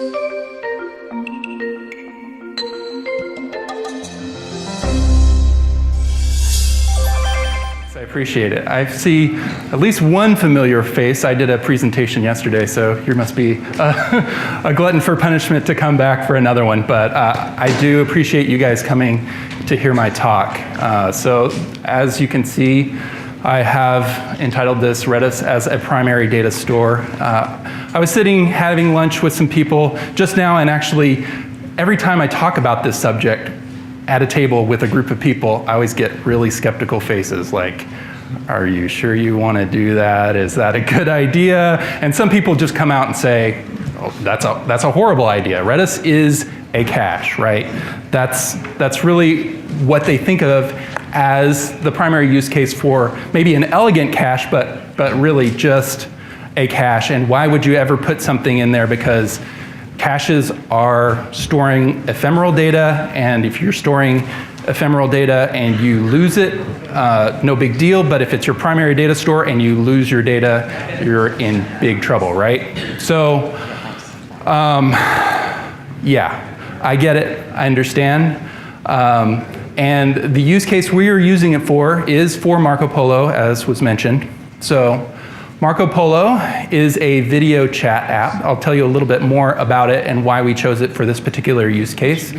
I appreciate it. I see at least one familiar face. I did a presentation yesterday, so you must be a glutton for punishment to come back for another one. But I do appreciate you guys coming to hear my talk. So as you can see, I have entitled this Redis as a primary data store. I was sitting having lunch with some people just now, and actually every time I talk about this subject at a table with a group of people, I always get really skeptical faces like, are you sure you want to do that? Is that a good idea? And some people just come out and say, oh, that's a horrible idea. Redis is a cache, right? That's really what they think of as the primary use case for maybe an elegant cache, but really just a cache. And why would you ever put something in there? Because caches are storing ephemeral data, and if you're storing ephemeral data and you lose it, no big deal, but if it's your primary data store and you lose your data, you're in big trouble, right? So, yeah, I get it, I understand. And the use case we are using it for is for Marco Polo, as was mentioned. So Marco Polo is a video chat app. I'll tell you a little bit more about it and why we chose it for this particular use case.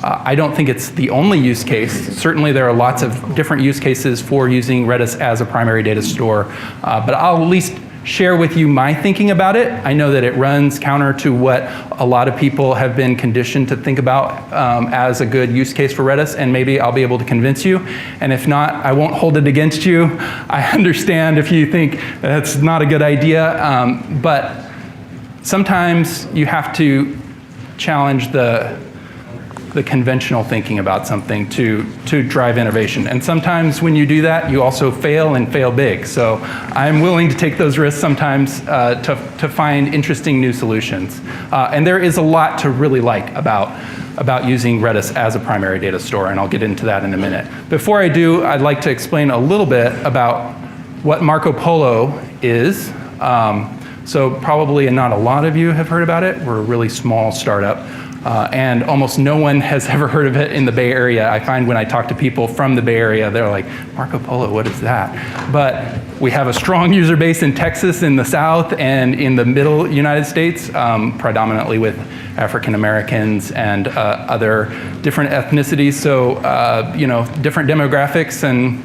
I don't think it's the only use case. Certainly there are lots of different use cases for using Redis as a primary data store, but I'll at least share with you my thinking about it. I know that it runs counter to what a lot of people have been conditioned to think about as a good use case for Redis, and maybe I'll be able to convince you. And if not, I won't hold it against you. I understand if you think that's not a good idea, but sometimes you have to challenge the conventional thinking about something to drive innovation. And sometimes when you do that, you also fail and fail big. So I'm willing to take those risks sometimes to find interesting new solutions. And there is a lot to really like about using Redis as a primary data store, and I'll get into that in a minute. Before I do, I'd like to explain a little bit about what Marco Polo is. So probably not a lot of you have heard about it. We're a really small startup. And almost no one has ever heard of it in the Bay Area. I find when I talk to people from the Bay Area, they're like, Marco Polo, what is that? But we have a strong user base in Texas, in the South, and in the middle United States, predominantly with African Americans and other different ethnicities. So, different demographics, and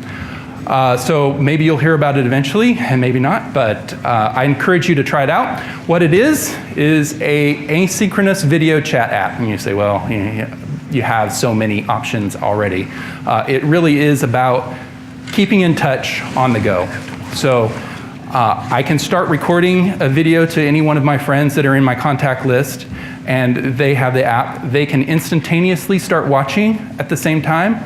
so maybe you'll hear about it eventually, and maybe not, but I encourage you to try it out. What it is a asynchronous video chat app. And you say, well, you have so many options already. It really is about keeping in touch on the go. So I can start recording a video to any one of my friends that are in my contact list, and they have the app. They can instantaneously start watching at the same time,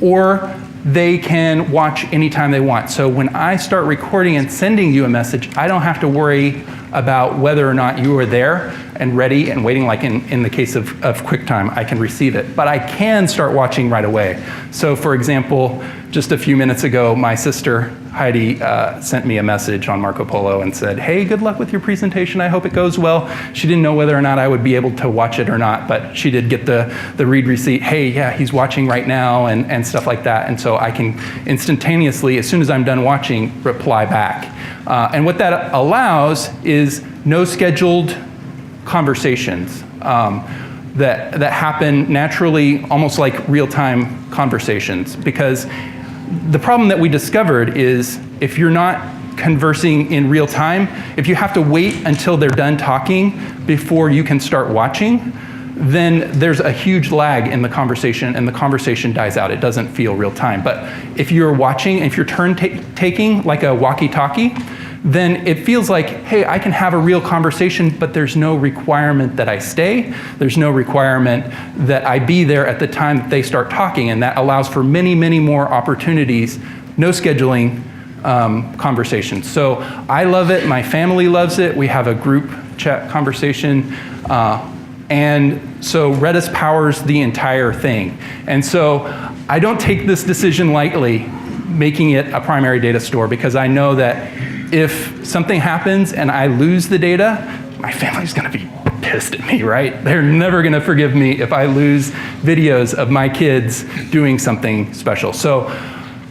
or they can watch anytime they want. So when I start recording and sending you a message, I don't have to worry about whether or not you are there and ready and waiting, like in the case of QuickTime, I can receive it. But I can start watching right away. So for example, just a few minutes ago, my sister, Heidi, sent me a message on Marco Polo and said, hey, good luck with your presentation. I hope it goes well. She didn't know whether or not I would be able to watch it or not, but she did get the read receipt. Hey, yeah, he's watching right now, and stuff like that. And so I can instantaneously, as soon as I'm done watching, reply back. And what that allows is no scheduled conversations that happen naturally, almost like real-time conversations. Because the problem that we discovered is if you're not conversing in real time, if you have to wait until they're done talking before you can start watching, then there's a huge lag in the conversation, and the conversation dies out. It doesn't feel real time. But if you're watching, if you're turn-taking like a walkie-talkie, then it feels like, hey, I can have a real conversation, but there's no requirement that I stay. There's no requirement that I be there at the time that they start talking, and that allows for many, many more opportunities, no scheduling conversations. So I love it, my family loves it. We have a group chat conversation, and so Redis powers the entire thing. And so I don't take this decision lightly, making it a primary data store, because I know that if something happens and I lose the data, my family's gonna be pissed at me, right? They're never gonna forgive me if I lose videos of my kids doing something special. So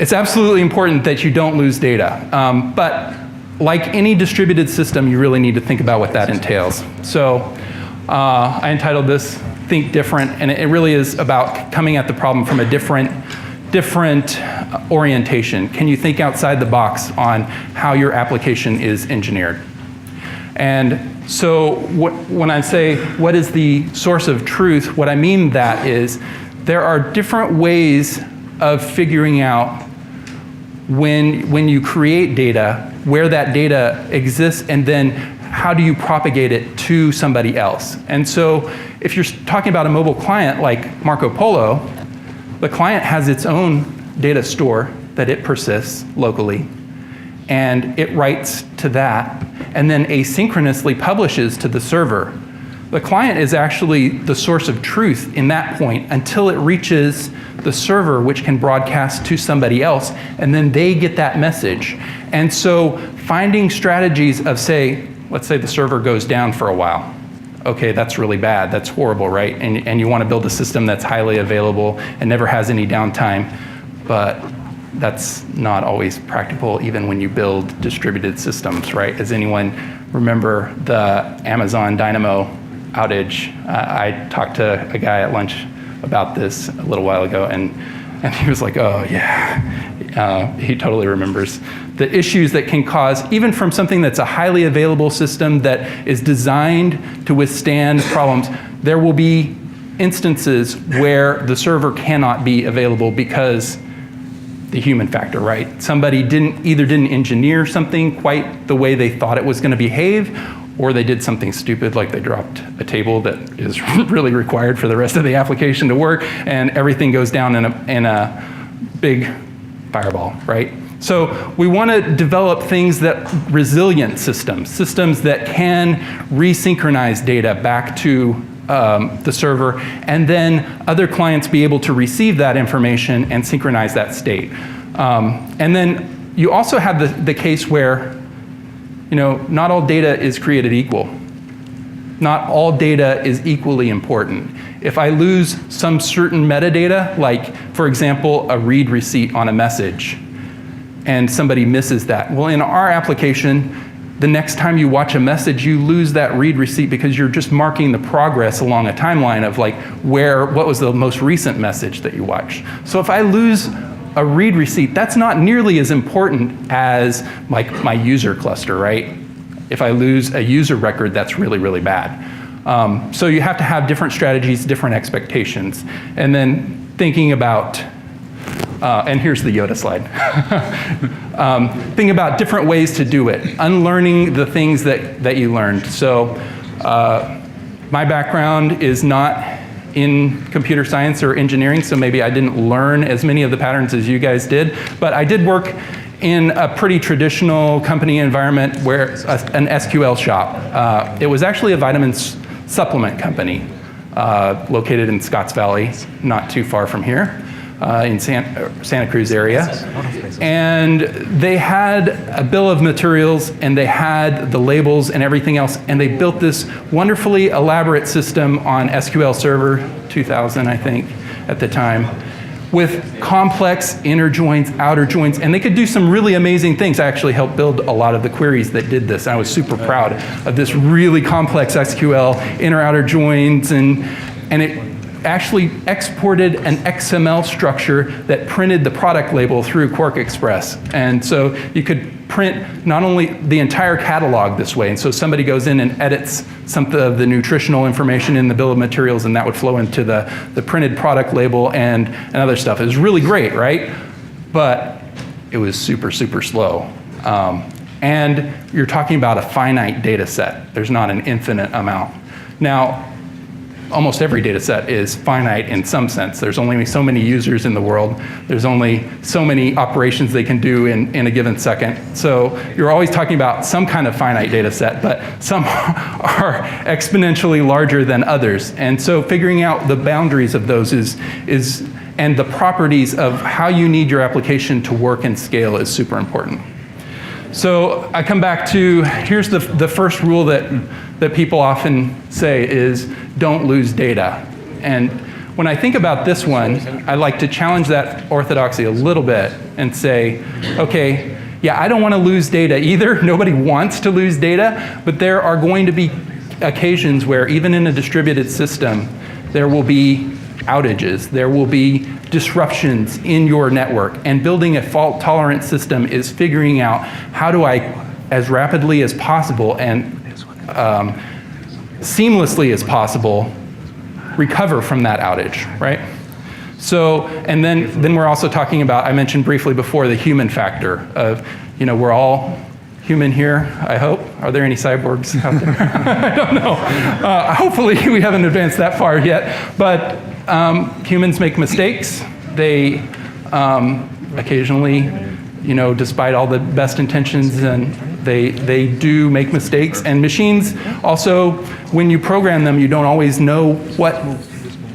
it's absolutely important that you don't lose data. But like any distributed system, you really need to think about what that entails. So I entitled this Think Different, and it really is about coming at the problem from a different orientation. Can you think outside the box on how your application is engineered? And so when I say what is the source of truth, what I mean that is there are different ways of figuring out when you create data, where that data exists, and then how do you propagate it to somebody else. And so if you're talking about a mobile client like Marco Polo, the client has its own data store that it persists locally, and it writes to that, and then asynchronously publishes to the server. The client is actually the source of truth in that point until it reaches the server, which can broadcast to somebody else, and then they get that message. And so finding strategies of, let's say the server goes down for a while. Okay, that's really bad, that's horrible, right? And you want to build a system that's highly available and never has any downtime, but that's not always practical even when you build distributed systems, right? Does anyone remember the Amazon Dynamo outage? I talked to a guy at lunch about this a little while ago, and he was like, oh yeah, he totally remembers the issues that can cause, even from something that's a highly available system that is designed to withstand problems. There will be instances where the server cannot be available because the human factor, right? Somebody either didn't engineer something quite the way they thought it was going to behave, or they did something stupid, like they dropped a table that is really required for the rest of the application to work, and everything goes down in a big fireball, right? So we want to develop things that resilient systems that can resynchronize data back to the server, and then other clients be able to receive that information and synchronize that state. And then you also have the case where, not all data is created equal. Not all data is equally important. If I lose some certain metadata, like, for example, a read receipt on a message, and somebody misses that, well, in our application, the next time you watch a message, you lose that read receipt because you're just marking the progress along a timeline of like what was the most recent message that you watched. So if I lose a read receipt, that's not nearly as important as like my user cluster, right? If I lose a user record, that's really, really bad. So you have to have different strategies, different expectations. And then thinking about, and here's the Yoda slide. Think about different ways to do it, unlearning the things that you learned. So my background is not in computer science or engineering, so maybe I didn't learn as many of the patterns as you guys did, but I did work in a pretty traditional company environment where an SQL shop. It was actually a vitamin supplement company located in Scotts Valley, not too far from here. In Santa Cruz area. And they had a bill of materials, and they had the labels and everything else, and they built this wonderfully elaborate system on SQL Server 2000, I think, at the time, with complex inner joins, outer joins, and they could do some really amazing things. I actually helped build a lot of the queries that did this. I was super proud of this really complex SQL, inner outer joins, and it actually exported an XML structure that printed the product label through Quark Express. And so you could print not only the entire catalog this way, and so somebody goes in and edits some of the nutritional information in the bill of materials, and that would flow into the printed product label and other stuff. It was really great, right? But it was super, super slow. And you're talking about a finite data set. There's not an infinite amount. Now, almost every data set is finite in some sense. There's only so many users in the world. There's only so many operations they can do in a given second. So you're always talking about some kind of finite data set, but some are exponentially larger than others. And so figuring out the boundaries of those and the properties of how you need your application to work and scale is super important. So I come back to, here's the first rule that people often say is, don't lose data. And when I think about this one, I like to challenge that orthodoxy a little bit and say, okay, yeah, I don't want to lose data either. Nobody wants to lose data, but there are going to be occasions where even in a distributed system, there will be outages, there will be disruptions in your network, and building a fault-tolerant system is figuring out how do I, as rapidly as possible and seamlessly as possible, recover from that outage, right? So, and then we're also talking about, I mentioned briefly before, the human factor of, we're all human here, I hope. Are there any cyborgs out there? I don't know. Hopefully we haven't advanced that far yet, but humans make mistakes. They occasionally, despite all the best intentions, and they do make mistakes. And machines also, when you program them, you don't always know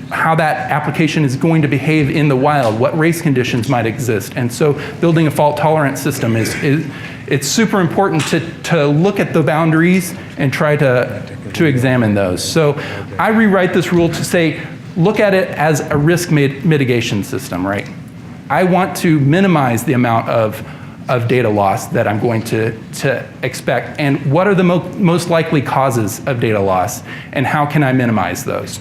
how that application is going to behave in the wild, what race conditions might exist. And so building a fault-tolerant system it's super important to look at the boundaries and try to examine those. So I rewrite this rule to say, look at it as a risk mitigation system, right? I want to minimize the amount of data loss that I'm going to expect, and what are the most likely causes of data loss, and how can I minimize those?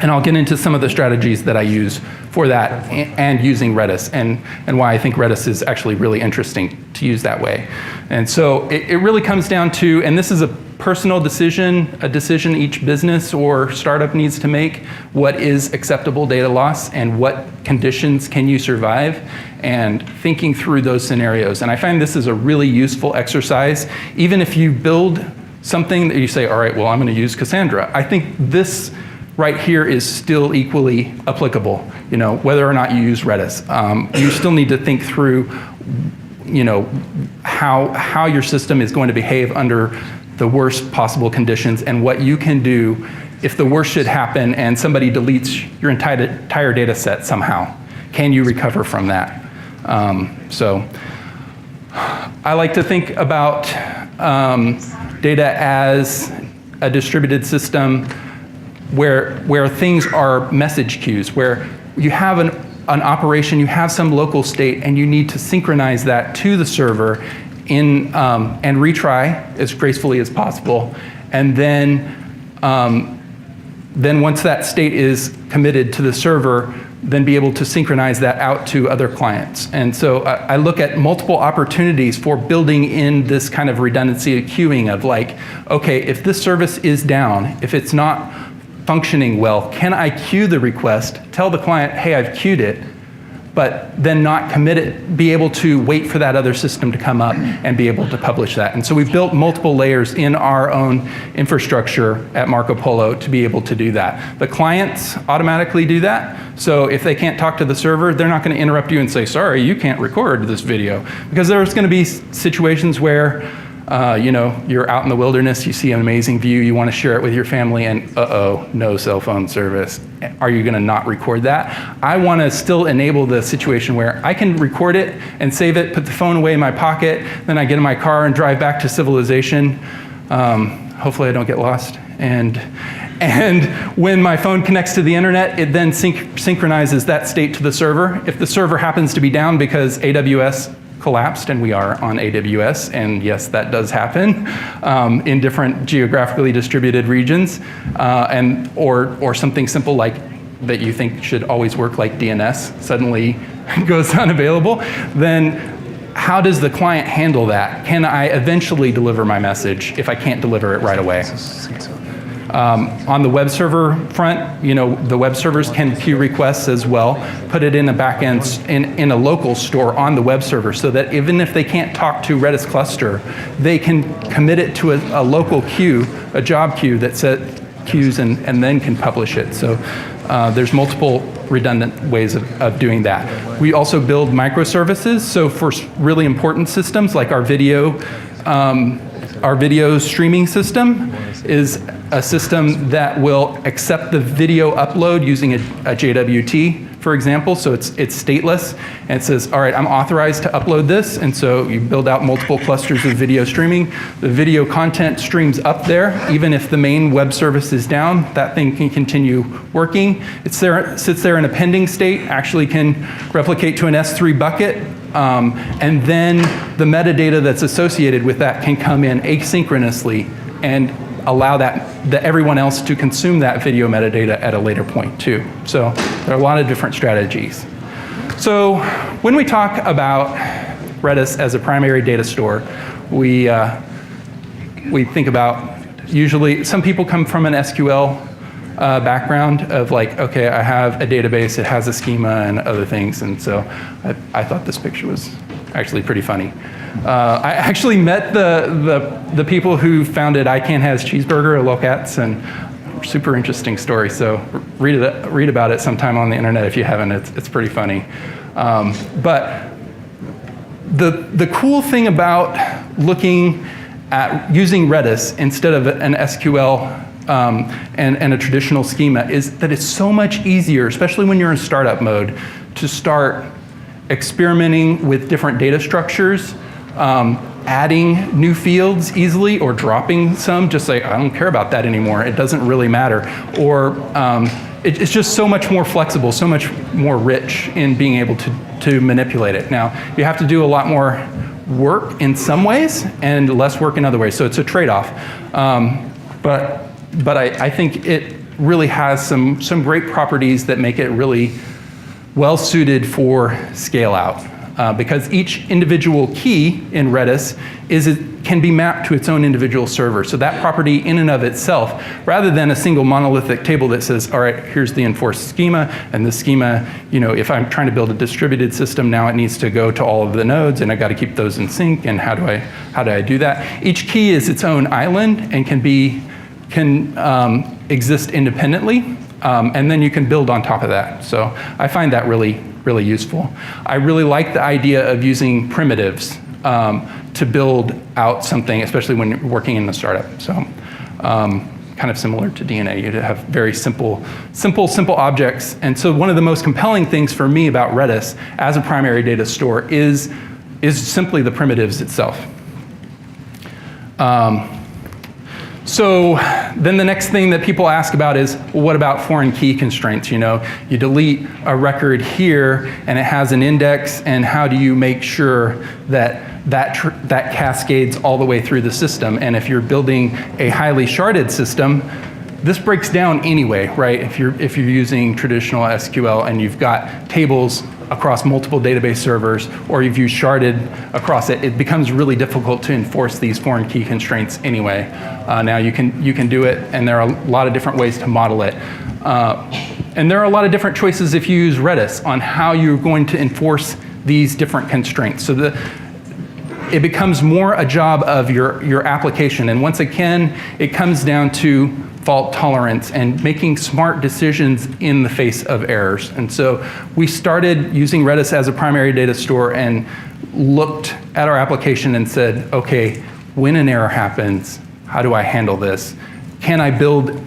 And I'll get into some of the strategies that I use for that and using Redis, and why I think Redis is actually really interesting to use that way. And so it really comes down to, and this is a personal decision, a decision each business or startup needs to make, what is acceptable data loss and what conditions can you survive, and thinking through those scenarios. And I find this is a really useful exercise, even if you build something that you say, all right, well, I'm going to use Cassandra. I think this right here is still equally applicable, whether or not you use Redis. You still need to think through, how your system is going to behave under the worst possible conditions, and what you can do if the worst should happen and somebody deletes your entire data set somehow. Can you recover from that? So I like to think about data as a distributed system where things are message queues, where you have an operation, you have some local state, and you need to synchronize that to the server and retry as gracefully as possible. And then once that state is committed to the server, then be able to synchronize that out to other clients. And so I look at multiple opportunities for building in this kind of redundancy of queuing of like, okay, if this service is down, if it's not functioning well, can I queue the request, tell the client, hey, I've queued it, but then not commit it, be able to wait for that other system to come up and be able to publish that. And so we've built multiple layers in our own infrastructure at Marco Polo to be able to do that. The clients automatically do that. So if they can't talk to the server, they're not going to interrupt you and say, sorry, you can't record this video. Because there's going to be situations where you're out in the wilderness, you see an amazing view, you want to share it with your family, and no cell phone service. Are you going to not record that? I want to still enable the situation where I can record it and save it, put the phone away in my pocket, then I get in my car and drive back to civilization. Hopefully I don't get lost. And when my phone connects to the internet, it then synchronizes that state to the server. If the server happens to be down because AWS collapsed, and we are on AWS, and yes, that does happen in different geographically distributed regions, or something simple like that you think should always work, like DNS, suddenly goes unavailable, then how does the client handle that? Can I eventually deliver my message if I can't deliver it right away? On the web server front, the web servers can queue requests as well, put it in a backend, in a local store on the web server, so that even if they can't talk to RedisCluster, they can commit it to a local queue, a job queue that set queues and then can publish it. So there's multiple redundant ways of doing that. We also build microservices, so for really important systems like our video streaming system is a system that will accept the video upload using a JWT for example, so it's stateless, and it says, all right, I'm authorized to upload this, and so you build out multiple clusters of video streaming. The video content streams up there, even if the main web service is down, that thing can continue working. It sits there in a pending state, actually can replicate to an S3 bucket, and then the metadata that's associated with that can come in asynchronously and allow everyone else to consume that video metadata at a later point too. So there are a lot of different strategies. So when we talk about Redis as a primary data store, we think about, usually some people come from an SQL background of like, okay, I have a database, it has a schema and other things, and so I thought this picture was actually pretty funny. I actually met the people who founded I Can't Has Cheeseburger at Locats, and super interesting story. So read about it sometime on the internet if you haven't. It's pretty funny. But the cool thing about looking at using Redis instead of an SQL and a traditional schema is that it's so much easier, especially when you're in startup mode, to start experimenting with different data structures, adding new fields easily, or dropping some, just like, I don't care about that anymore, it doesn't really matter. Or it's just so much more flexible, so much more rich in being able to manipulate it. Now, you have to do a lot more work in some ways and less work in other ways, so it's a trade-off. But I think it really has some great properties that make it really well suited for scale out. Because each individual key in Redis can be mapped to its own individual server. So that property in and of itself, rather than a single monolithic table that says, all right, here's the enforced schema, and the schema, if I'm trying to build a distributed system, now it needs to go to all of the nodes, and I got to keep those in sync, and how do I do that? Each key is its own island and can exist independently, and then you can build on top of that. So I find that really useful. I really like the idea of using primitives to build out something, especially when you're working in the startup. So kind of similar to DNA, you have very simple objects. And so one of the most compelling things for me about Redis as a primary data store is simply the primitives itself. So then the next thing that people ask about is, well, what about Foriegn key constraints? You delete a record here and it has an index, and how do you make sure that cascades all the way through the system? And if you're building a highly sharded system, this breaks down anyway, right? If you're using traditional SQL and you've got tables across multiple database servers, or if you sharded across it, it becomes really difficult to enforce these Foriegn key constraints anyway. Now you can do it, and there are a lot of different ways to model it. And there are a lot of different choices if you use Redis on how you're going to enforce these different constraints. So it becomes more a job of your application. And once again, it comes down to fault tolerance and making smart decisions in the face of errors. And so we started using Redis as a primary data store and looked at our application and said, okay, when an error happens, how do I handle this? Can I build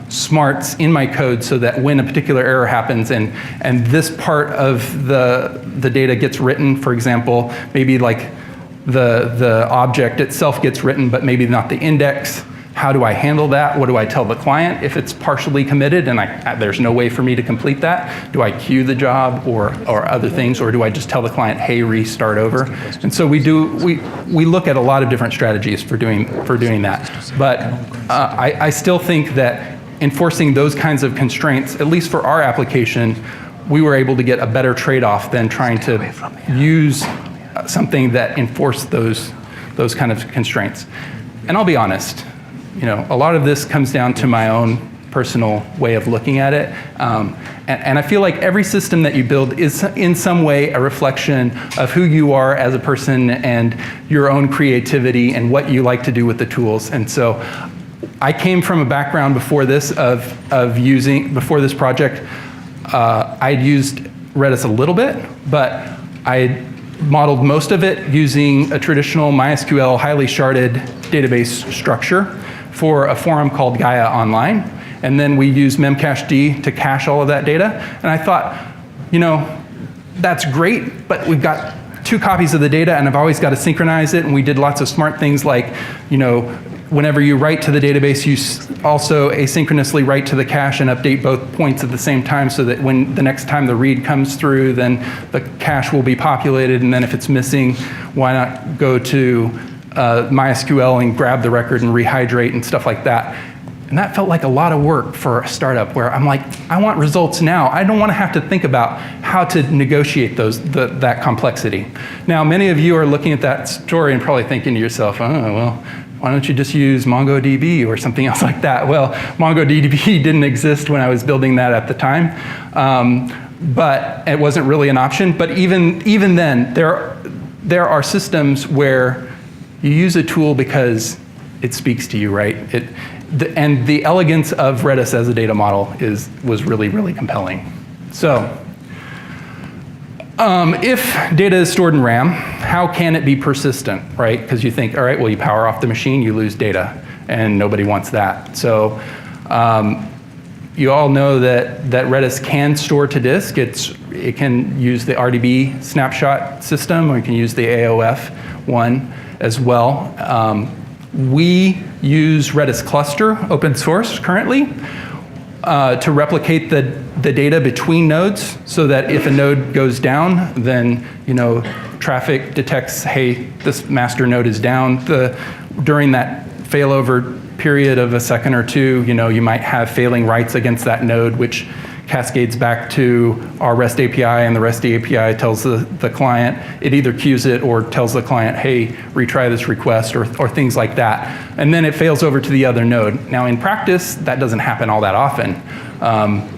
smarts in my code so that when a particular error happens and this part of the data gets written, for example, maybe like the object itself gets written, but maybe not the index, how do I handle that? What do I tell the client if it's partially committed and there's no way for me to complete that? Do I queue the job or other things, or do I just tell the client, hey, restart over? And so we look at a lot of different strategies for doing that. But I still think that enforcing those kinds of constraints, at least for our application, we were able to get a better trade-off than trying to use something that enforced those kind of constraints. And I'll be honest, a lot of this comes down to my own personal way of looking at it. And I feel like every system that you build is in some way a reflection of who you are as a person and your own creativity and what you like to do with the tools. And so I came from a background before this before this project, I'd used Redis a little bit, but I modeled most of it using a traditional MySQL highly sharded database structure for a forum called Gaia Online. and then we use memcached to cache all of that data. And I thought, that's great, but we've got 2 copies of the data, and I've always got to synchronize it, and we did lots of smart things like, whenever you write to the database, you also asynchronously write to the cache and update both points at the same time so that when the next time the read comes through, then the cache will be populated, and then if it's missing, why not go to MySQL and grab the record and rehydrate and stuff like that. And that felt like a lot of work for a startup where I'm like, I want results now. I don't want to have to think about how to negotiate that complexity. Now, many of you are looking at that story and probably thinking to yourself, oh, well, why don't you just use MongoDB or something else like that? Well, MongoDB didn't exist when I was building that at the time, but it wasn't really an option. But even then, there are systems where you use a tool because it speaks to you, right? And the elegance of Redis as a data model was really, really compelling. So, if data is stored in RAM, how can it be persistent, right? Because you think, all right, well, you power off the machine, you lose data, and nobody wants that. So, you all know that Redis can store to disk. It can use the RDB snapshot system, or you can use the AOF one as well. We use redis-cluster, open source currently, to replicate the data between nodes so that if a node goes down, then traffic detects, hey, this master node is down. During that failover period of a second or two, you might have failing writes against that node, which cascades back to our REST API, and the REST API tells the client, it either queues it or tells the client, hey, retry this request, or things like that. And then it fails over to the other node. Now in practice, that doesn't happen all that often.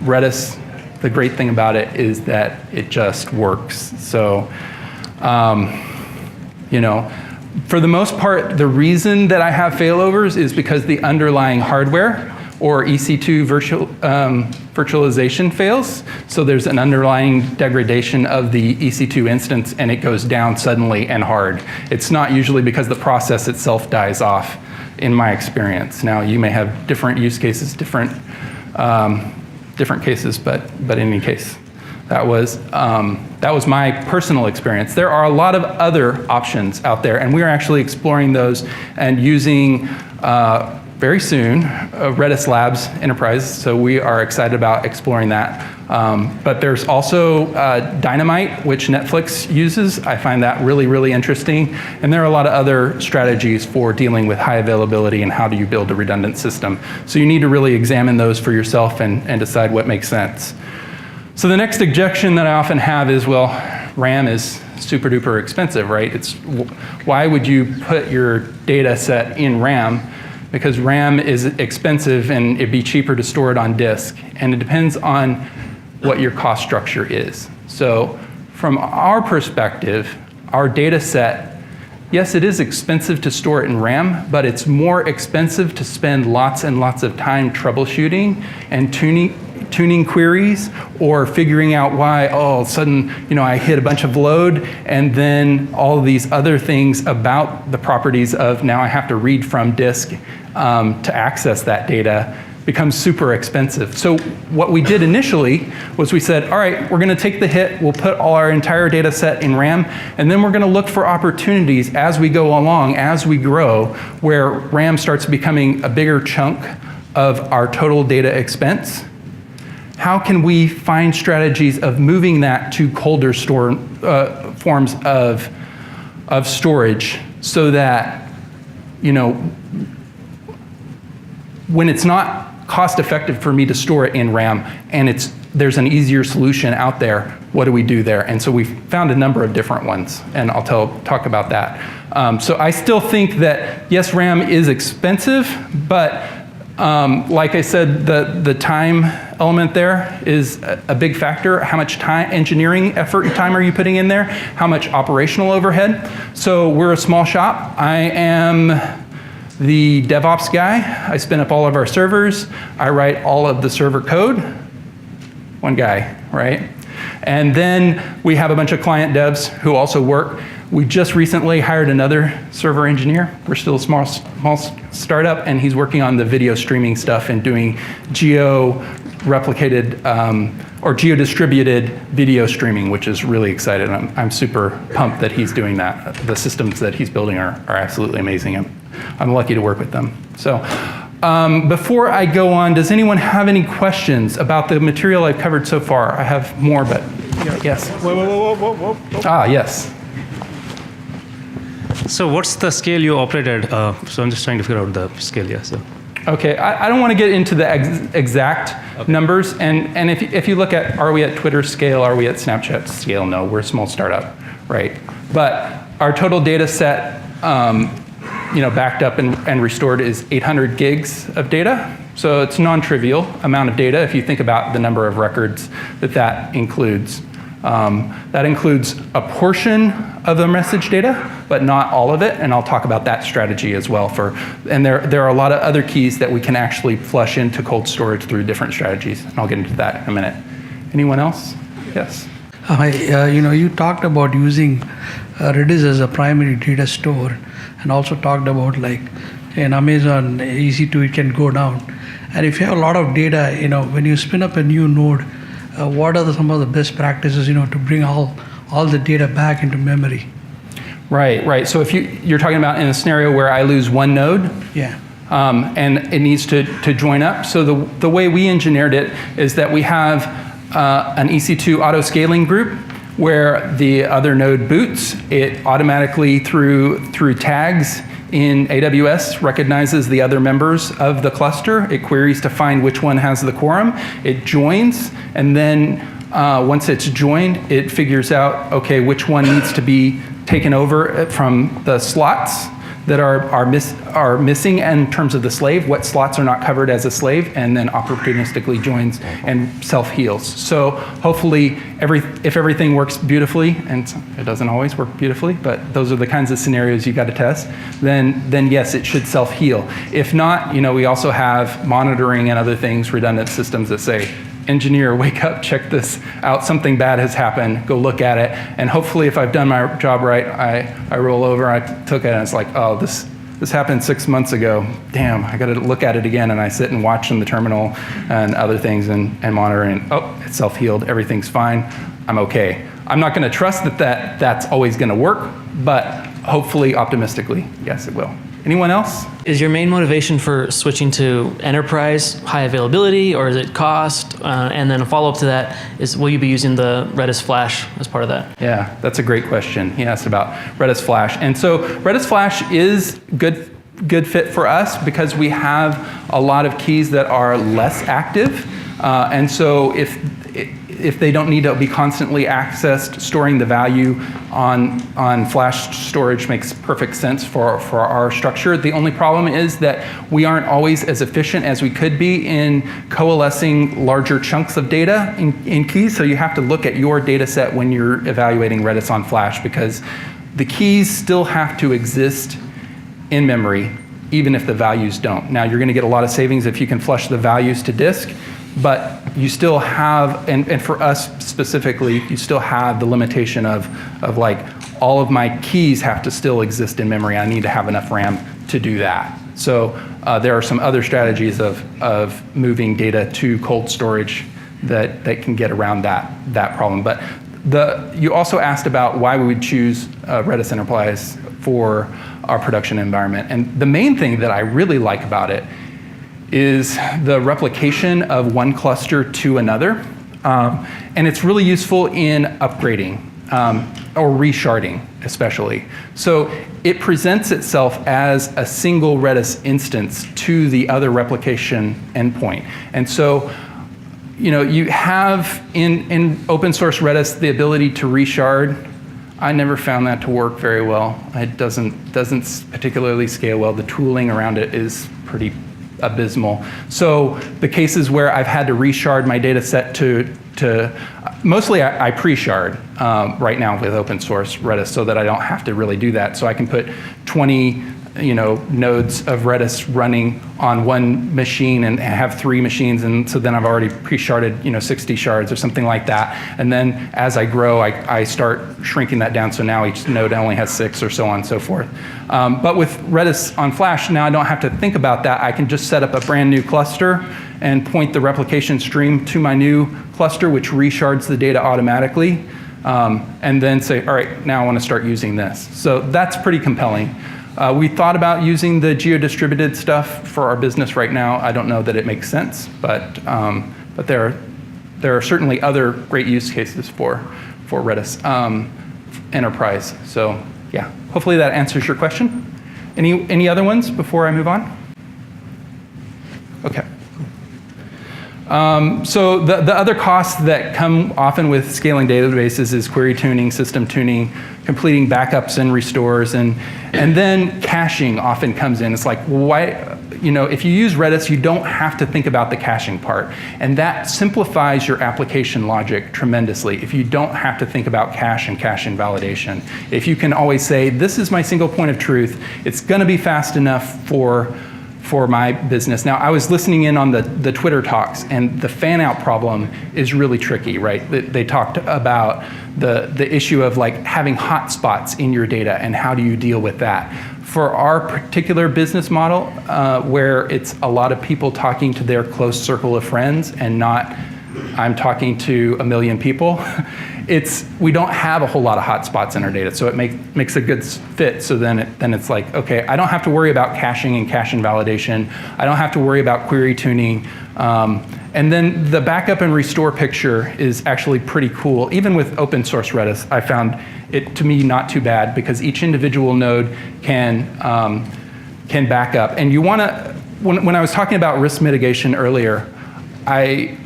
Redis, the great thing about it is that it just works. So, for the most part, the reason that I have failovers is because the underlying hardware or EC2 virtualization fails. So there's an underlying degradation of the EC2 instance, and it goes down suddenly and hard. It's not usually because the process itself dies off, in my experience. Now, you may have different use cases, different cases, but in any case, that was my personal experience. There are a lot of other options out there, and we're actually exploring those and using very soon, Redis Labs Enterprise, so we are excited about exploring that. But there's also Dynamite, which Netflix uses. I find that really, really interesting. And there are a lot of other strategies for dealing with high availability and how do you build a redundant system. So you need to really examine those for yourself and decide what makes sense. So the next objection that I often have is, well, RAM is super duper expensive, right? Why would you put your data set in RAM? Because RAM is expensive and it'd be cheaper to store it on disk. And it depends on what your cost structure is. So from our perspective, our data set, yes, it is expensive to store it in RAM, but it's more expensive to spend lots and lots of time troubleshooting and tuning queries or figuring out why, all of a sudden, I hit a bunch of load, and then all of these other things about the properties of now I have to read from disk to access that data becomes super expensive. So what we did initially was we said, all right, we're going to take the hit, we'll put all our entire data set in RAM, and then we're going to look for opportunities as we go along, as we grow, where RAM starts becoming a bigger chunk of our total data expense. How can we find strategies of moving that to colder forms of storage so that, when it's not cost effective for me to store it in RAM and there's an easier solution out there, what do we do there? And so we found a number of different ones, and I'll talk about that. So I still think that, yes, RAM is expensive, but like I said, the time element there is a big factor. How much time, engineering effort and time are you putting in there? How much operational overhead? So we're a small shop. I am the DevOps guy. I spin up all of our servers. I write all of the server code. One guy, right? And then we have a bunch of client devs who also work. We just recently hired another server engineer. We're still a small startup, and he's working on the video streaming stuff and doing geo-replicated or geo-distributed video streaming, which is really exciting. I'm super pumped that he's doing that. The systems that he's building are absolutely amazing. I'm lucky to work with them. So before I go on, does anyone have any questions about the material I've covered so far? I have more, but yes. Whoa. Ah, yes. So what's the scale you operate at? So I'm just trying to figure out the scale, yeah. So. Okay, I don't want to get into the exact numbers. And if you look at, are we at Twitter scale? Are we at Snapchat scale? No, we're a small startup, right? But our total data set, backed up and restored is 800 gigs of data. So it's non-trivial amount of data if you think about the number of records that includes. That includes a portion of the message data, but not all of it, and I'll talk about that strategy as well. And there are a lot of other keys that we can actually flush into cold storage through different strategies, and I'll get into that in a minute. Anyone else? Yes. You talked about using Redis as a primary data store, and also talked about like in Amazon EC2 it can go down. And if you have a lot of data, when you spin up a new node, what are some of the best practices, to bring all the data back into memory? Right. So if you're talking about in a scenario where I lose one node, yeah, and it needs to join up. So the way we engineered it is that we have an EC2 auto scaling group where the other node boots. It automatically through tags in AWS recognizes the other members of the cluster. It queries to find which one has the quorum. It joins, and then once it's joined, it figures out, okay, which one needs to be taken over from the slots that are missing in terms of the slave, what slots are not covered as a slave, and then opportunistically joins and self-heals. So hopefully, if everything works beautifully, and it doesn't always work beautifully, but those are the kinds of scenarios you got to test, then yes, it should self-heal. If not, we also have monitoring and other things, redundant systems that say, engineer, wake up, check this out, something bad has happened, go look at it, and hopefully if I've done my job right, I roll over, I took it, and it's like, oh, this happened 6 months ago, damn, I gotta look at it again, and I sit and watch in the terminal and other things and monitor, and oh, it's self-healed, everything's fine, I'm okay. I'm not gonna trust that's always gonna work, but hopefully, optimistically, yes, it will. Anyone else? Is your main motivation for switching to enterprise high availability, or is it cost? And then a follow-up to that is, will you be using the Redis Flash as part of that? Yeah, that's a great question. He asked about Redis Flash. And so Redis Flash is good fit for us because we have a lot of keys that are less active. And so if they don't need to be constantly accessed, storing the value on flash storage makes perfect sense for our structure. The only problem is that we aren't always as efficient as we could be in coalescing larger chunks of data in keys, so you have to look at your data set when you're evaluating Redis on flash, because the keys still have to exist in memory, even if the values don't. Now, you're gonna get a lot of savings if you can flush the values to disk, but you still have, and for us specifically, you still have the limitation of like, all of my keys have to still exist in memory. I need to have enough RAM to do that. So there are some other strategies of moving data to cold storage that can get around that problem. But you also asked about why we would choose Redis Enterprise for our production environment. And the main thing that I really like about it is the replication of one cluster to another. And it's really useful in upgrading or resharding, especially. So it presents itself as a single Redis instance to the other replication endpoint. And so you have in open source Redis the ability to reshard. I never found that to work very well. It doesn't particularly scale well. The tooling around it is pretty abysmal. So the cases where I've had to reshard my data set to mostly I pre-shard right now with open source Redis so that I don't have to really do that. So I can put 20 nodes of Redis running on one machine and have 3 machines, and so then I've already pre-sharded 60 shards or something like that. And then as I grow, I start shrinking that down, so now each node only has 6 or so on and so forth. But with Redis on Flash, now I don't have to think about that. I can just set up a brand new cluster and point the replication stream to my new cluster, which reshards the data automatically, and then say, all right, now I want to start using this. So that's pretty compelling. We thought about using the geo-distributed stuff for our business right now. I don't know that it makes sense, but there are certainly other great use cases for Redis Enterprise. So yeah, hopefully that answers your question. Any other ones before I move on? Okay. So the other costs that come often with scaling databases is query tuning, system tuning, completing backups and restores, and then caching often comes in. It's like, why? If you use Redis, you don't have to think about the caching part, and that simplifies your application logic tremendously. If you don't have to think about cache and cache invalidation, if you can always say, this is my single point of truth, it's going to be fast enough for my business. Now, I was listening in on the Twitter talks, and the fan-out problem is really tricky, right? They talked about the issue of like having hotspots in your data, and how do you deal with that? For our particular business model, where it's a lot of people talking to their close circle of friends and not I'm talking to 1 million people, we don't have a whole lot of hotspots in our data, so it makes a good fit. So then it's like, okay, I don't have to worry about caching and cache invalidation. I don't have to worry about query tuning. And then the backup and restore picture is actually pretty cool. Even with open source Redis, I found it, to me, not too bad, because each individual node can back up. And you want to, when I was talking about risk mitigation earlier, I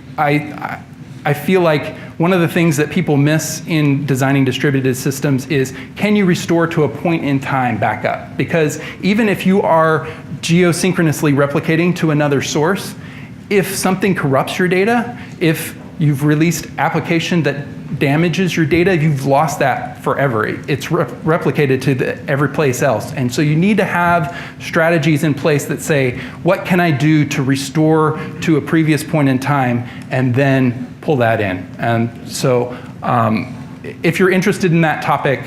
feel like one of the things that people miss in designing distributed systems is, can you restore to a point in time backup? Because even if you are geosynchronously replicating to another source, if something corrupts your data, if you've released application that damages your data, you've lost that forever. It's replicated to every place else. And so you need to have strategies in place that say, what can I do to restore to a previous point in time, and then pull that in. And so if you're interested in that topic,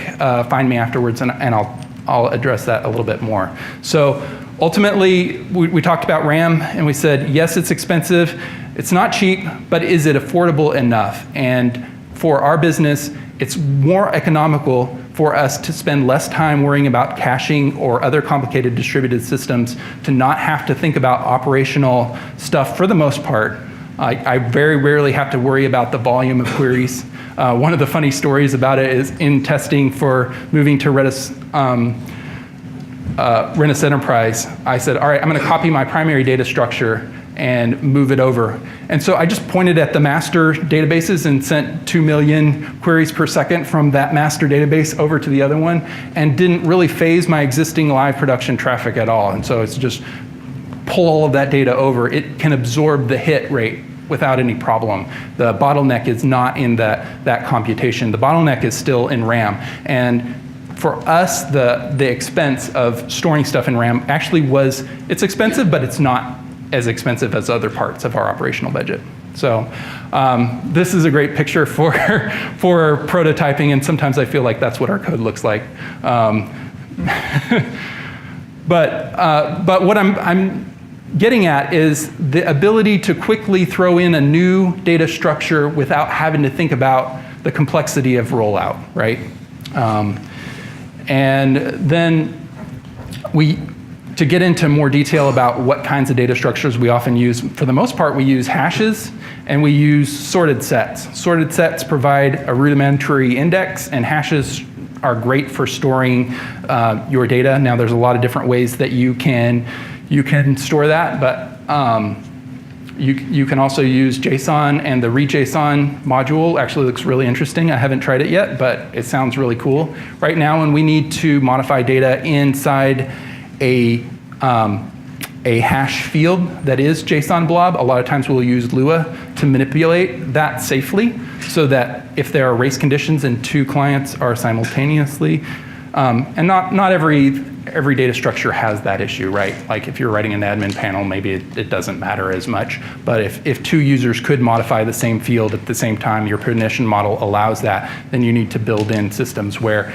find me afterwards, and I'll address that a little bit more. So ultimately, we talked about RAM, and we said, yes, it's expensive. It's not cheap, but is it affordable enough? And for our business, it's more economical for us to spend less time worrying about caching or other complicated distributed systems, to not have to think about operational stuff for the most part. I very rarely have to worry about the volume of queries. One of the funny stories about it is in testing for moving to Redis Enterprise, I said, all right, I'm going to copy my primary data structure and move it over. And so I just pointed at the master databases and sent 2 million queries per second from that master database over to the other one, and didn't really phase my existing live production traffic at all. And so it's just pull all of that data over. It can absorb the hit rate without any problem. The bottleneck is not in that computation. The bottleneck is still in RAM. And for us, the expense of storing stuff in RAM actually it's expensive, but it's not as expensive as other parts of our operational budget. So this is a great picture for prototyping, and sometimes I feel like that's what our code looks like. But what I'm getting at is the ability to quickly throw in a new data structure without having to think about the complexity of rollout, right? And then to get into more detail about what kinds of data structures we often use, for the most part, we use hashes and we use sorted sets. Sorted sets provide a rudimentary index, and hashes are great for storing your data. Now, there's a lot of different ways that you can store that, but you can also use JSON, and the read.json module actually looks really interesting. I haven't tried it yet, but it sounds really cool. Right now, when we need to modify data inside a hash field that is JSON blob, a lot of times we'll use Lua to manipulate that safely, so that if there are race conditions and 2 clients are simultaneously, and not every every data structure has that issue, right? Like if you're writing an admin panel, maybe it doesn't matter as much. But if two users could modify the same field at the same time, your permission model allows that, then you need to build in systems where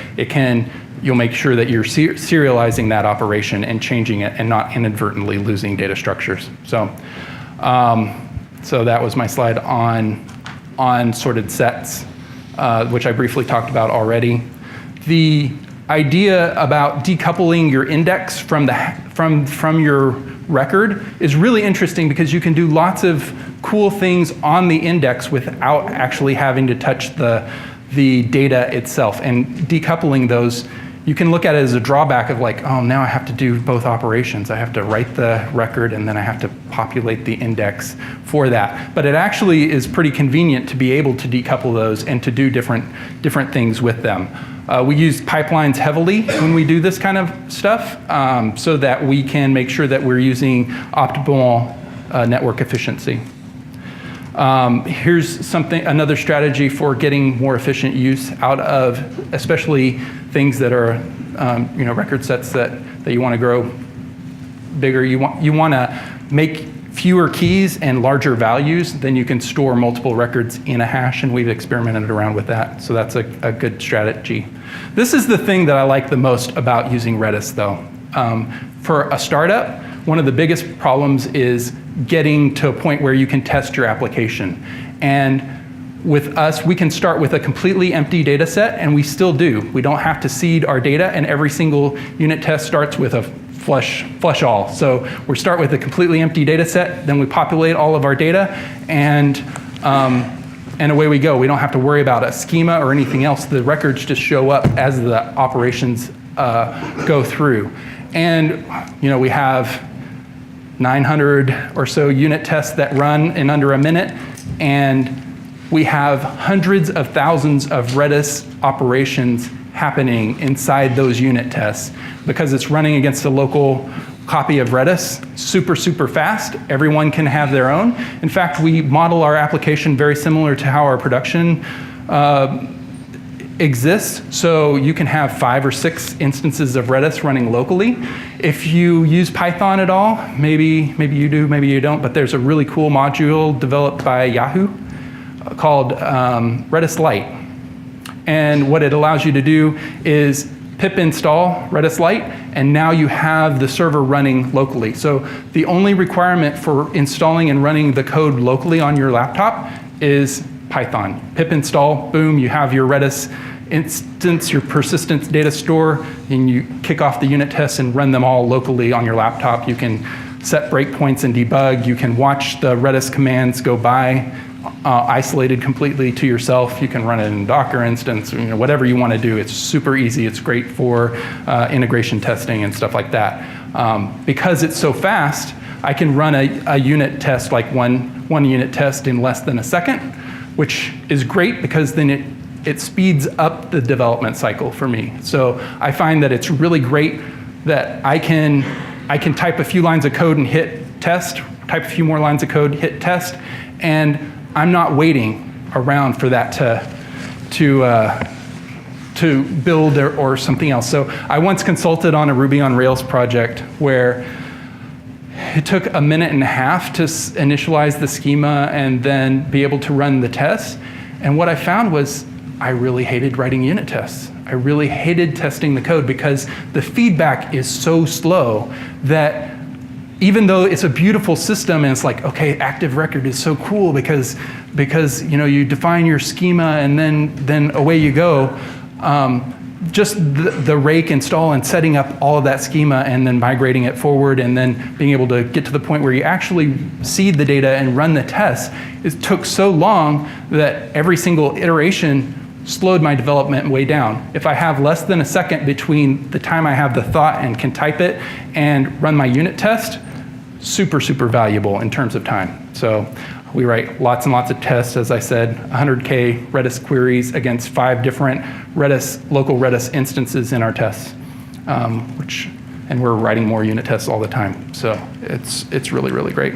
you'll make sure that you're serializing that operation and changing it and not inadvertently losing data structures. So that was my slide on sorted sets, which I briefly talked about already. The idea about decoupling your index from your record is really interesting because you can do lots of cool things on the index without actually having to touch the data itself. And decoupling those, you can look at it as a drawback of like, oh, now I have to do both operations. I have to write the record and then I have to populate the index for that. But it actually is pretty convenient to be able to decouple those and to do different things with them. We use pipelines heavily when we do this kind of stuff so that we can make sure that we're using optimal network efficiency. Here's another strategy for getting more efficient use out of especially things that are record sets that you want to grow bigger. You want to make fewer keys and larger values, then you can store multiple records in a hash, and we've experimented around with that. So that's a good strategy. This is the thing that I like the most about using Redis, though. For a startup, one of the biggest problems is getting to a point where you can test your application. And with us, we can start with a completely empty data set, and we still do. We don't have to seed our data, and every single unit test starts with a flush all. So we start with a completely empty data set, then we populate all of our data, and away we go. We don't have to worry about a schema or anything else. The records just show up as the operations go through. And we have 900 or so unit tests that run in under a minute, and we have hundreds of thousands of Redis operations happening inside those unit tests because it's running against a local copy of Redis, super fast. Everyone can have their own. In fact, we model our application very similar to how our production exists. So you can have 5 or 6 instances of Redis running locally. If you use Python at all, maybe you do, maybe you don't, but there's a really cool module developed by Yahoo called redislite. And what it allows you to do is pip install redislite, and now you have the server running locally. So the only requirement for installing and running the code locally on your laptop is Python. Pip install, boom, you have your Redis instance, your persistent data store, and you kick off the unit tests and run them all locally on your laptop. You can set breakpoints and debug. You can watch the Redis commands go by, isolated completely to yourself. You can run it in Docker instance, whatever you want to do. It's super easy. It's great for integration testing and stuff like that. Because it's so fast, I can run a unit test, like one unit test in less than a second, which is great because then it speeds up the development cycle for me. So I find that it's really great that I can type a few lines of code and hit test, type a few more lines of code, hit test, and I'm not waiting around for that to build or something else. So I once consulted on a Ruby on Rails project where it took a minute and a half to initialize the schema and then be able to run the tests. And what I found was I really hated writing unit tests. I really hated testing the code because the feedback is so slow that even though it's a beautiful system and it's like, okay, active record is so cool because you define your schema and then away you go. Just the rake install and setting up all of that schema and then migrating it forward and then being able to get to the point where you actually seed the data and run the tests, it took so long that every single iteration slowed my development way down. If I have less than a second between the time I have the thought and can type it and run my unit test, super valuable in terms of time. So we write lots and lots of tests, as I said, 100K Redis queries against 5 different local Redis instances in our tests, and we're writing more unit tests all the time. So it's really great.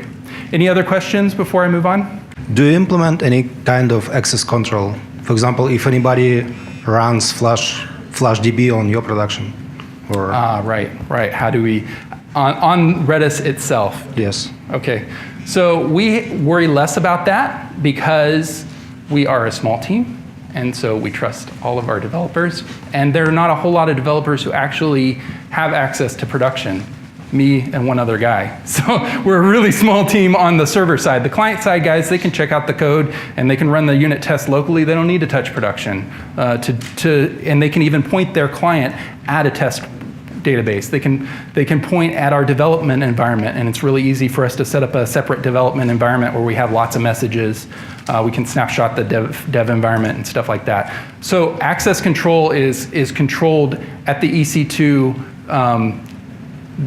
Any other questions before I move on? Do you implement any kind of access control? For example, if anybody runs FlashDB on your production? Or Right. How do we, on Redis itself? yes. Okay, so we worry less about that because we are a small team, and so we trust all of our developers. And there are not a whole lot of developers who actually have access to production, me and one other guy. So we're a really small team on the server side. The client side guys, they can check out the code and they can run the unit test locally. They don't need to touch production, and they can even point their client at a test database. They can point at our development environment, and it's really easy for us to set up a separate development environment where we have lots of messages. We can snapshot the dev environment and stuff like that. So access control is controlled at the EC2,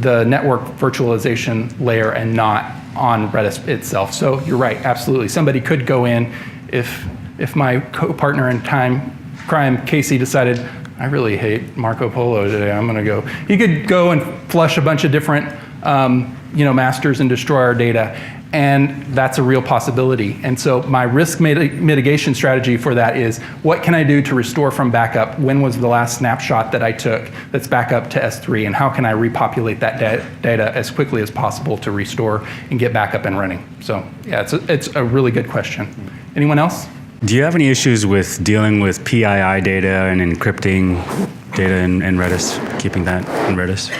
the network virtualization layer, and not on Redis itself. So you're right, absolutely. Somebody could go in if my co-partner in crime, Casey, decided, I really hate Marco Polo today, I'm gonna go. He could go and flush a bunch of different masters and destroy our data, and that's a real possibility. And so my risk mitigation strategy for that is, what can I do to restore from backup? When was the last snapshot that I took that's back up to S3, and how can I repopulate that data as quickly as possible to restore and get back up and running? So yeah, it's a really good question. Anyone else? Do you have any issues with dealing with PII data and encrypting data in Redis, keeping that in Redis?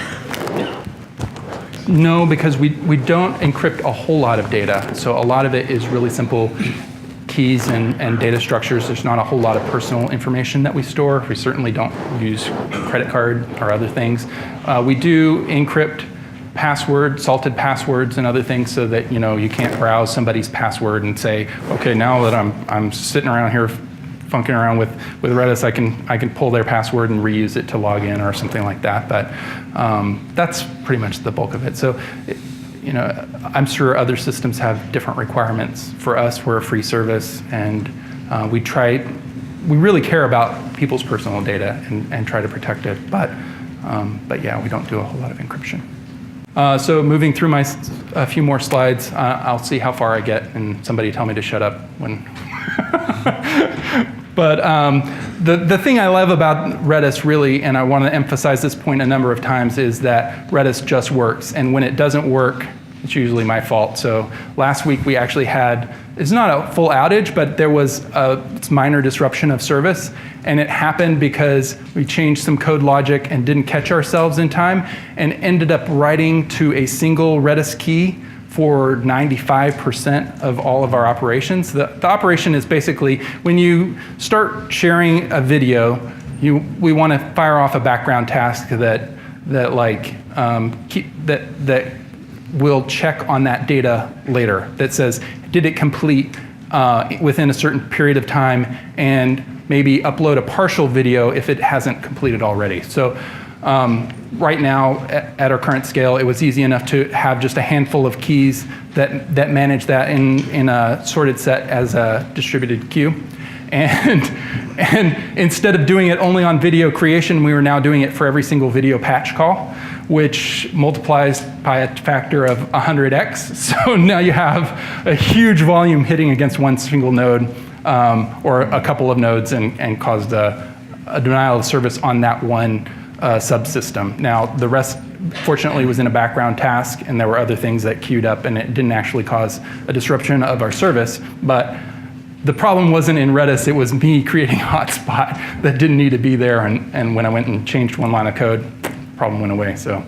No, because we don't encrypt a whole lot of data. So a lot of it is really simple keys and data structures. There's not a whole lot of personal information that we store. We certainly don't use credit card or other things. We do encrypt salted passwords and other things, so that you can't browse somebody's password and say, okay, now that I'm sitting around here funking around with Redis, I can pull their password and reuse it to log in or something like that. But that's pretty much the bulk of it. So I'm sure other systems have different requirements. For us, we're a free service, and we really care about people's personal data and try to protect it. But yeah, we don't do a whole lot of encryption. So moving through a few more slides, I'll see how far I get, and somebody tell me to shut up when. But the thing I love about Redis, really, and I want to emphasize this point a number of times, is that Redis just works. And when it doesn't work, it's usually my fault. So last week we actually had, it's not a full outage, but there was a minor disruption of service. And it happened because we changed some code logic and didn't catch ourselves in time, and ended up writing to a single Redis key for 95% of all of our operations. The operation is basically, when you start sharing a video, we want to fire off a background task that will check on that data later, that says, did it complete within a certain period of time, and maybe upload a partial video if it hasn't completed already. So right now, at our current scale, it was easy enough to have just a handful of keys that manage that in a sorted set as a distributed queue. And instead of doing it only on video creation, we were now doing it for every single video patch call, which multiplies by a factor of 100x. So now you have a huge volume hitting against one single node, or a couple of nodes, and caused a denial of service on that one subsystem. Now, the rest, fortunately, was in a background task, and there were other things that queued up, and it didn't actually cause a disruption of our service. But the problem wasn't in Redis, it was me creating a hotspot that didn't need to be there, and when I went and changed one line of code, problem went away. So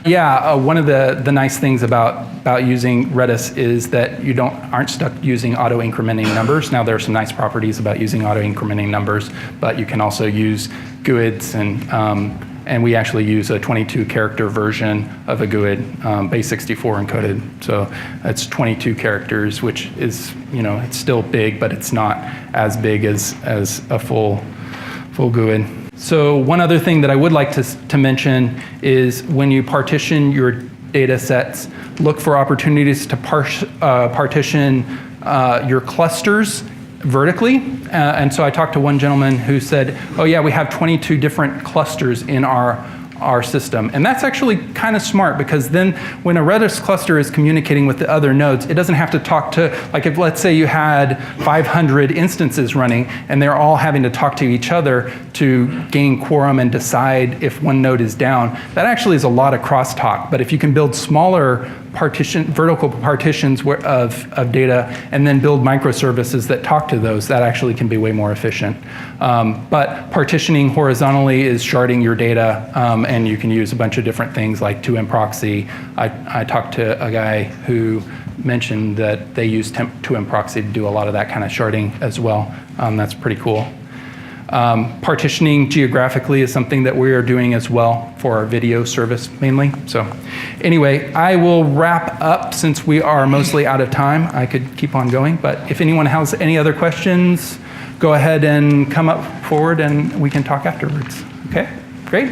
yeah, one of the nice things about using Redis is that you aren't stuck using auto-incrementing numbers. Now, there are some nice properties about using auto-incrementing numbers, but you can also use GUIDs, and we actually use a 22-character version of a GUID, base64 encoded. So it's 22 characters, which is, it's still big, but it's not as big as a full GUID. So one other thing that I would like to mention is, when you partition your data sets, look for opportunities to partition your clusters vertically. And so I talked to one gentleman who said, oh yeah, we have 22 different clusters in our our system. And that's actually kind of smart, because then when a Redis cluster is communicating with the other nodes, it doesn't have to talk to, like if let's say you had 500 instances running and they're all having to talk to each other to gain quorum and decide if one node is down, that actually is a lot of crosstalk. But if you can build smaller vertical partitions of data and then build microservices that talk to those, that actually can be way more efficient. But partitioning horizontally is sharding your data, and you can use a bunch of different things like twemproxy. I talked to a guy who mentioned that they use twemproxy to do a lot of that kind of sharding as well. That's pretty cool. Partitioning geographically is something that we are doing as well for our video service mainly. So anyway, I will wrap up since we are mostly out of time. I could keep on going, but if anyone has any other questions, go ahead and come up forward and we can talk afterwards. Okay, great.